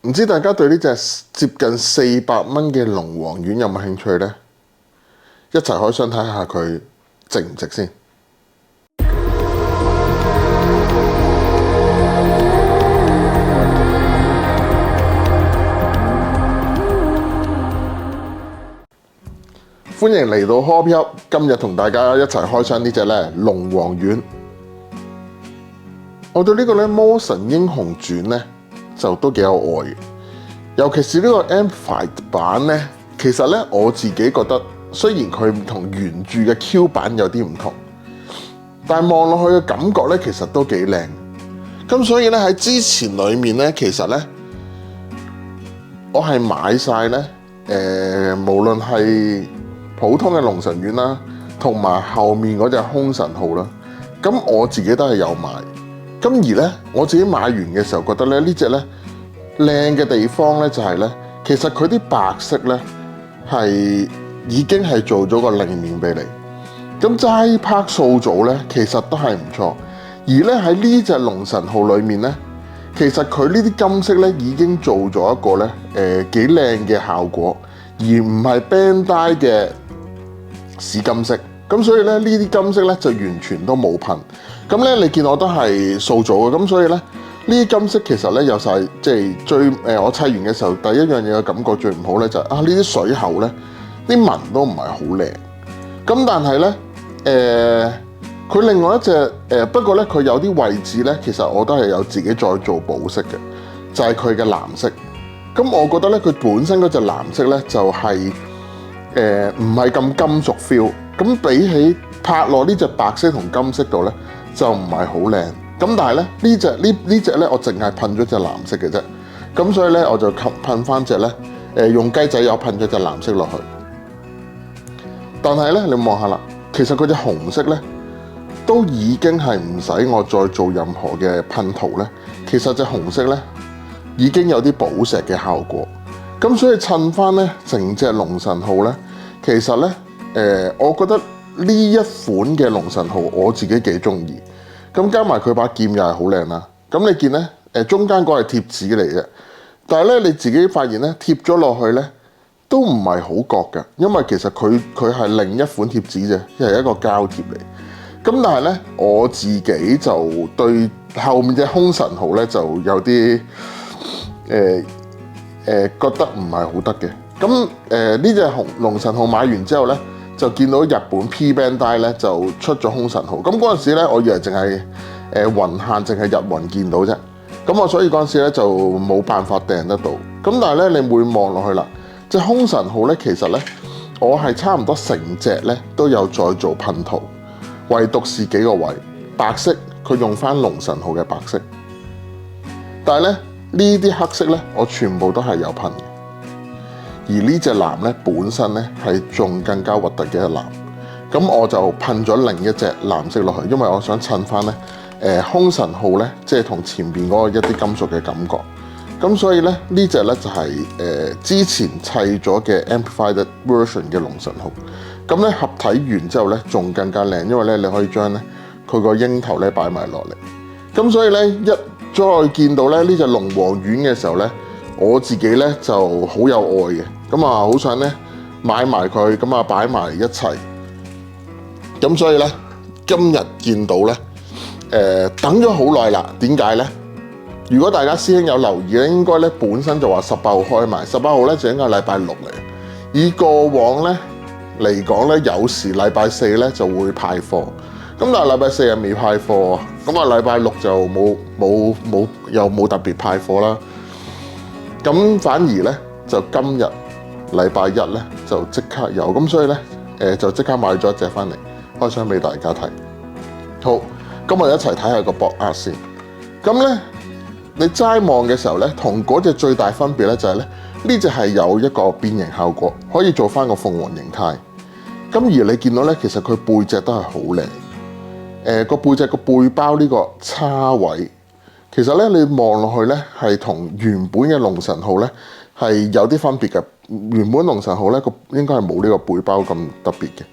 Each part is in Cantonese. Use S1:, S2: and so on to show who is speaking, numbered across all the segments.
S1: 唔知大家對呢隻接近400蚊嘅龍王丸有冇興趣呢？一齊開箱睇下佢值唔值先。歡迎嚟到 Hobby Hub，今日同大家一齊開箱呢隻咧龍王丸。我對呢個咧魔神英雄傳咧就都幾有愛嘅，尤其是呢個 Amplified 版咧，其實咧我自己覺得雖然佢同原著嘅 Q 版有啲唔同，但係望落去嘅感覺咧其實都幾靚。咁所以咧喺之前裡面咧，其實咧我係買晒咧無論係普通嘅龍神丸啦，同埋後面嗰隻空神號啦，咁我自己都係有買。咁而咧，我自己買完嘅時候覺得咧，呢隻咧靚嘅地方咧就係咧，其實佢啲白色咧係已經係做咗個令面俾你。咁齋拍塑造咧，其實都係唔錯。而咧喺呢隻龍神號裏面咧，其實佢呢啲金色咧已經做咗一個咧幾靚嘅效果，而唔係 Bandai 嘅試金色。咁所以咧呢啲金色咧就完全都冇噴。咁咧你見我都係塑造嘅，咁所以咧呢啲金色其實咧有晒，即係最我砌完嘅時候第一樣嘢嘅感覺最唔好咧就係呢啲水喉咧啲紋都唔係好靚。咁但係咧佢另外一隻不過咧佢有啲位置咧其實我都係有自己再做補色嘅，就係佢嘅藍色。咁我覺得咧佢本身嗰隻藍色咧就係唔係咁金屬 feel。咁比起拍落呢隻白色同金色度咧，就唔係好靚。咁但係咧呢隻咧，我淨係噴咗隻藍色嘅啫。咁所以咧我就噴翻隻咧用雞仔油噴咗隻藍色落去。但係咧你望下啦，其實佢隻紅色咧都已經係唔使我再做任何嘅噴塗咧。其實隻紅色咧已經有啲寶石嘅效果。咁所以襯翻咧成隻龍神號咧，其實咧我覺得呢一款嘅龍神號我自己幾中意，咁加埋佢把劍又係好靚啦。咁你見咧中間嗰係貼紙嚟嘅，但係咧你自己發現咧貼咗落去咧都唔係好覺㗎，因為其實佢係另一款貼紙啫，係一個膠貼嚟。咁但係咧我自己就對後面隻空神號咧就有啲覺得唔係好得嘅。咁呢隻龍神號買完之後咧，就見到日本 P Bandai 咧就出咗空神號，咁嗰陣時咧我以為淨係雲限，淨係日雲見到啫，咁我所以嗰陣時咧就冇辦法訂得到。咁但係咧你會望落去啦，隻空神號咧其實咧我係差唔多成隻咧都有再做噴塗，唯獨是幾個位白色，佢用翻龍神號嘅白色，但係咧呢啲黑色咧我全部都係有噴嘅。而呢隻藍咧本身咧係仲更加核突嘅一藍，咁我就噴咗另一隻藍色落去，因為我想襯翻咧空神號咧，即係同前邊嗰個一啲金屬嘅感覺。咁所以咧呢隻咧就係之前砌咗嘅 Amplified Version 嘅龍神號。咁咧合體完之後咧仲更加靚，因為咧你可以將咧佢個鷹頭咧擺埋落嚟。咁所以咧一再見到咧呢隻龍王丸嘅時候咧，我自己咧就好有愛嘅。咁啊，好想咧買埋佢，咁啊擺埋一齊。咁所以咧，今日見到咧，等咗好耐啦。點解咧？如果大家師兄有留意咧，應該咧本身就話18號開賣，18號咧就應該係禮拜6嚟。以過往咧嚟講咧，有時禮拜4咧就會派貨，咁但係禮拜4又未派貨，咁啊禮拜6就又冇特別派貨啦。咁反而咧就今日禮拜1咧就即刻有，咁所以咧就即刻買咗一隻翻嚟開箱俾大家睇。好，今日一齊睇下個box art先。咁咧你齋望嘅時候咧，同嗰隻最大分別咧就係咧呢隻係有一個變形效果，可以做翻個鳳凰形態。咁而你見到咧，其實佢背脊都係好靚。個背脊個背包呢個叉位，其實咧你望落去咧係同原本嘅龍神號咧係有啲分別嘅。原本龍神號咧應該係冇呢個背包咁特別嘅。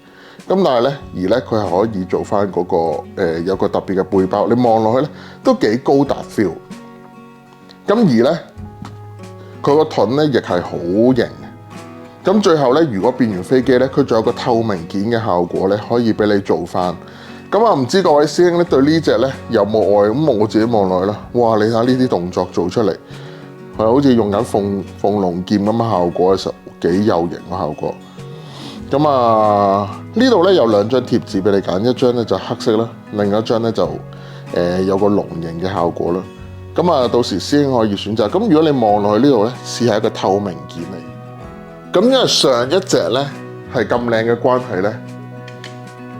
S1: 咁但係咧，而咧佢係可以做翻嗰個有個特別嘅背包，你望落去咧都幾高達 feel。咁而咧佢個盾咧亦係好型。咁最後咧，如果變完飛機咧，佢仲有個透明件嘅效果咧，可以俾你做翻。咁啊，唔知各位師兄咧對呢隻咧有冇愛？咁我自己望落去啦，哇！你睇下呢啲動作做出嚟，係好似用緊鳳龍劍咁嘅效果嘅時候，幾有型嘅效果。咁啊，呢度咧有2張貼紙俾你揀，一張咧就黑色啦，另一張咧就有個龍形嘅效果啦。咁啊，到時師兄可以選擇。咁如果你望落去呢度咧，似係一個透明件嚟。咁因為上一隻咧係咁靚嘅關係咧，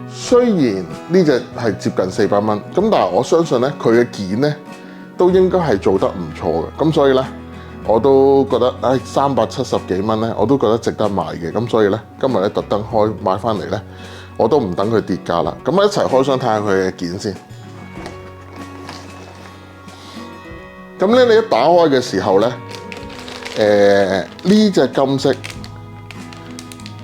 S1: 雖然呢隻係接近400蚊，咁但係我相信咧佢嘅件咧都應該係做得唔錯嘅。咁所以咧我都覺得370幾蚊咧，我都覺得值得買嘅。咁所以咧今日咧特登買翻嚟咧，我都唔等佢跌價啦。咁一齊開箱睇下佢嘅件先。咁咧你一打開嘅時候咧，呢隻金色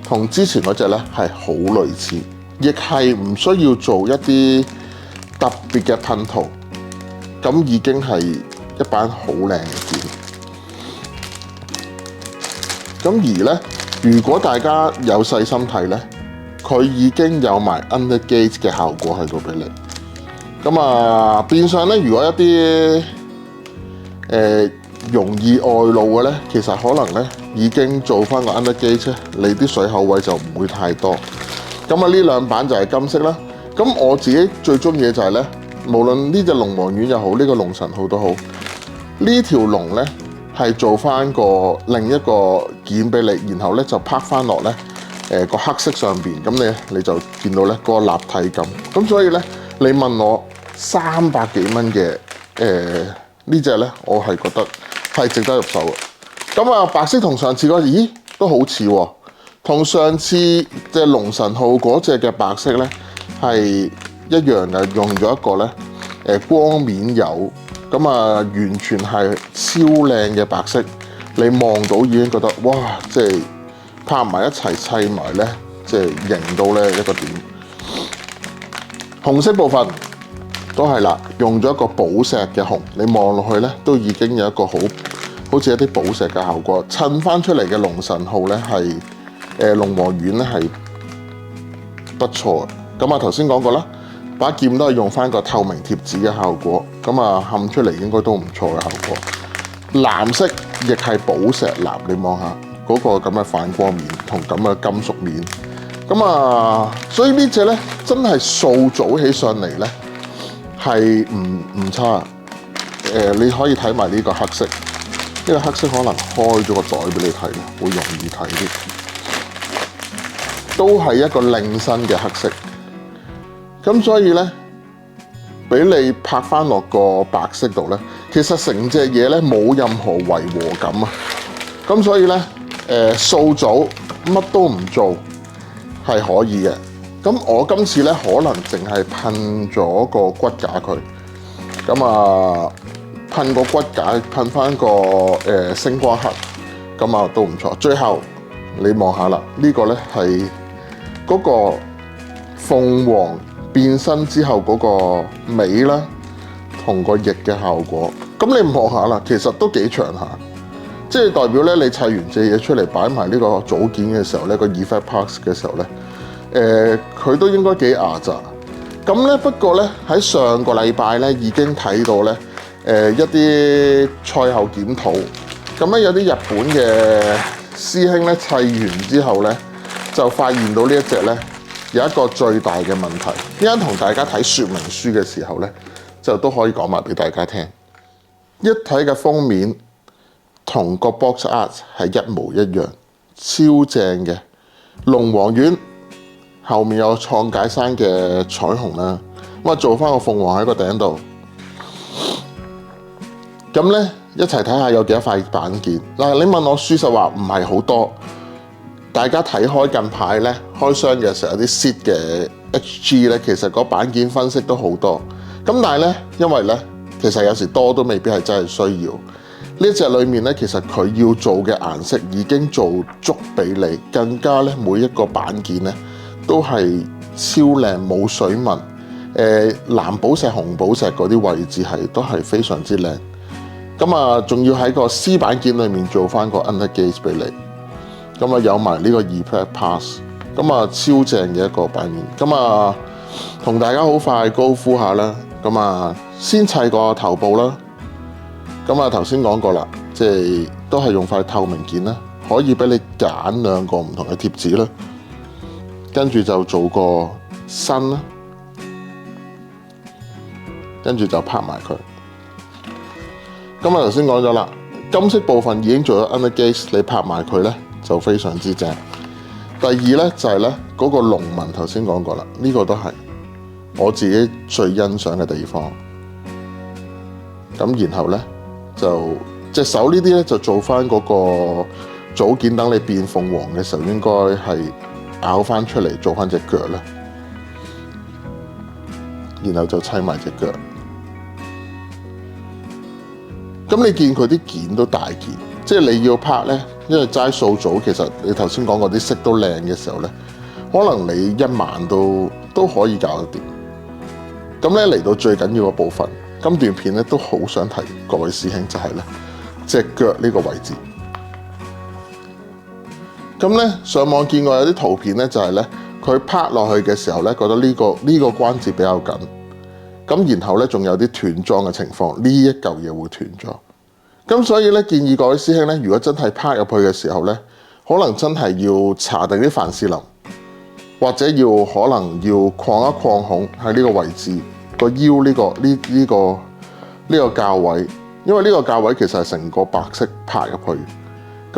S1: 同之前嗰隻咧係好類似，亦係唔需要做一啲特別嘅噴塗，咁已經係一版好靚嘅件。咁而咧，如果大家有細心睇咧，佢已經有埋 undergate 嘅效果喺度俾你。咁啊，變相咧，如果一啲容易外露嘅咧，其實可能咧已經做翻個 undergate， 你啲水口位就唔會太多。咁啊，呢2版就係金色啦。咁我自己最中意嘅就係咧，無論呢隻龍王丸又好，呢個龍神號都好，呢條龍咧係做翻另一個件俾你，然後咧就拍翻落咧個黑色上邊，咁你就見到咧嗰個立體感。咁所以咧，你問我300幾蚊嘅呢隻咧，我係覺得係值得入手嘅。咁啊，白色同上次嗰隻，咦都好似喎，同上次隻龍神號嗰隻嘅白色咧係一樣嘅，用咗一個咧光面油，咁啊完全係超靚嘅白色，你望到已經覺得哇，即係拍埋一齊砌埋咧，即係型到咧一個點。紅色部分都係啦，用咗一個寶石嘅紅，你望落去咧都已經有一個好似一啲寶石嘅效果。襯翻出嚟嘅龍神號咧係龍王丸咧係不錯嘅。咁啊頭先講過啦，把劍都係用翻個透明貼紙嘅效果，咁啊冚出嚟應該都唔錯嘅效果。藍色亦係寶石藍，你望下嗰個咁嘅反光面同咁嘅金屬面，咁啊所以呢隻咧真係塑造起上嚟咧係唔差。你可以睇埋呢個黑色，呢個黑色可能開咗個袋俾你睇，會容易睇啲。都係一個靚身嘅黑色，咁所以咧，俾你拍翻落個白色度咧，其實成隻嘢咧冇任何違和感啊。咁所以咧，掃組乜都唔做係可以嘅。咁我今次咧可能淨係噴咗個骨架佢，咁啊噴個骨架，噴翻個星光黑，咁啊都唔錯。最後你望下啦，呢個咧係嗰個鳳凰變身之後嗰個尾啦，同個翼嘅效果。咁你望下啦，其實都幾長下，即係代表咧你砌完隻嘢出嚟擺埋呢個組件嘅時候咧，個 effect parts 嘅時候咧，佢都應該幾牙雜。咁咧不過咧喺上個禮拜咧已經睇到咧一啲賽後檢討，咁咧有啲日本嘅師兄咧砌完之後咧就發現到呢一隻咧有一個最大嘅問題。依家同大家睇說明書嘅時候咧，就都可以講埋俾大家聽。一睇嘅封面同個 box art 係一模一樣，超正嘅龍王丸，後面有創解山嘅彩虹啦，咁啊做翻個鳳凰喺個頂度。咁咧一齊睇下有幾多塊板件。嗱，你問我說實話唔係好多。大家睇開近排咧開箱嘅時候有啲 SID 嘅 HG 咧，其實個板件分析都好多。咁但係咧，因為咧其實有時多都未必係真係需要。呢隻裏面咧，其實佢要做嘅顏色已經做足俾你，更加咧每一個板件咧都係超靚，冇水紋。藍寶石、紅寶石嗰啲位置都係非常之靚。咁啊，仲要喺個 C 板件裏面做翻個 under gaze 俾你。咁啊，有埋呢個 E-Plat Pass， 咁啊超正嘅一個版面。咁啊，同大家好快高呼下啦。咁啊，先砌個頭部啦。咁啊，頭先講過啦，即係都係用塊透明件啦，可以俾你揀兩個唔同嘅貼紙啦。跟住就做個身啦，跟住就拍埋佢。咁啊，頭先講咗啦，金色部分已經做咗 under gaze， 你拍埋佢咧就非常之正。第二咧就係咧嗰個龍紋，頭先講過啦，呢個都係我自己最欣賞嘅地方。咁然後咧就隻手呢啲咧就做翻嗰個組件，等你變鳳凰嘅時候應該係咬翻出嚟做翻隻腳啦。然後就砌埋隻腳。咁你見佢啲件都大件，即係你要拍咧，因為齋素組其實你頭先講嗰啲色都靚嘅時候咧，可能你一晚都可以搞得掂。咁咧嚟到最緊要嘅部分，今段片咧都好想提各位師兄就係咧隻腳呢個位置。咁咧上網見過有啲圖片咧，就係咧佢拍落去嘅時候咧，覺得呢個關節比較緊。咁然後咧，仲有啲斷裝嘅情況，呢一嚿嘢會斷咗。咁所以咧，建議各位師兄咧，如果真係拍入去嘅時候咧，可能真係要搽定啲凡士林，或者可能要擴一擴孔喺呢個位置個腰呢個較位，因為呢個較位其實係成個白色拍入去，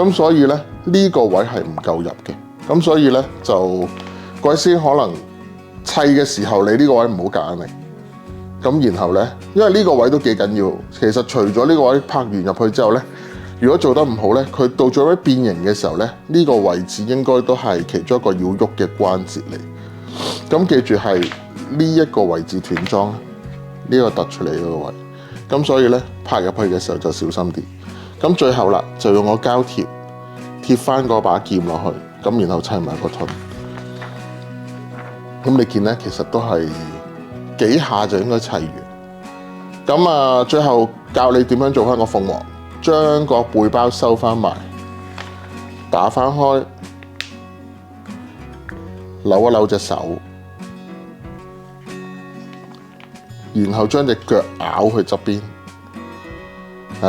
S1: 咁所以咧呢個位係唔夠入嘅。咁所以咧就各位師兄可能砌嘅時候，你呢個位唔好夾硬嚟。咁然後咧，因為呢個位都幾緊要。其實除咗呢個位拍完入去之後咧，如果做得唔好咧，佢到最尾變形嘅時候咧，呢個位置應該都係其中一個要喐嘅關節嚟。咁記住係呢一個位置斷裝，呢個突出嚟嗰個位。咁所以咧拍入去嘅時候就小心啲。咁最後啦，就用個膠貼貼翻嗰把劍落去，咁然後砌埋個盾。咁你見咧，其實都係幾下就應該砌完。咁啊，最後教你點樣做翻個鳳凰，將個背包收翻埋，打翻開，扭一扭隻手，然後將隻腳咬去側邊，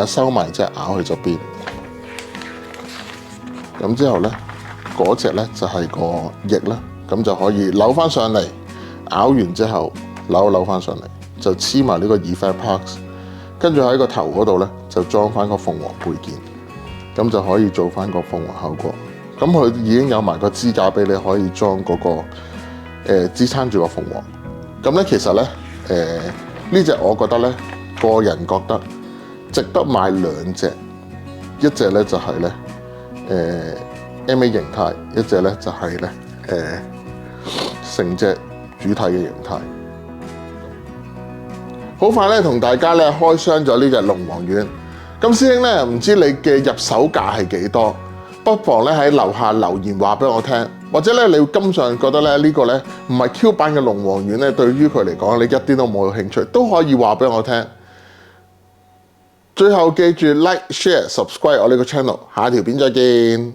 S1: 收埋隻咬去側邊。咁之後咧，嗰隻咧就係個翼啦，咁就可以扭翻上嚟，咬完之後扭翻上嚟，就黐埋呢個 E-Plat Pass， 跟住喺個頭嗰度咧就裝翻個鳳凰配件，咁就可以做翻個鳳凰效果。咁佢已經有埋個支架俾你可以裝嗰個支撐住個鳳凰。咁咧其實咧呢隻我覺得咧，個人覺得值得買兩隻，一隻咧就係咧MA 形態，一隻咧就係咧成隻主體嘅形態。好快咧，同大家咧開箱咗呢隻龍王丸。咁師兄咧，唔知你嘅入手價係幾多？不妨咧喺樓下留言話俾我聽，或者咧你今上覺得咧呢個咧唔係 Q 版嘅龍王丸咧，對於佢嚟講你一啲都冇興趣，都可以話俾我聽。最後記住 like、share、subscribe 我呢個 channel，下條片再見。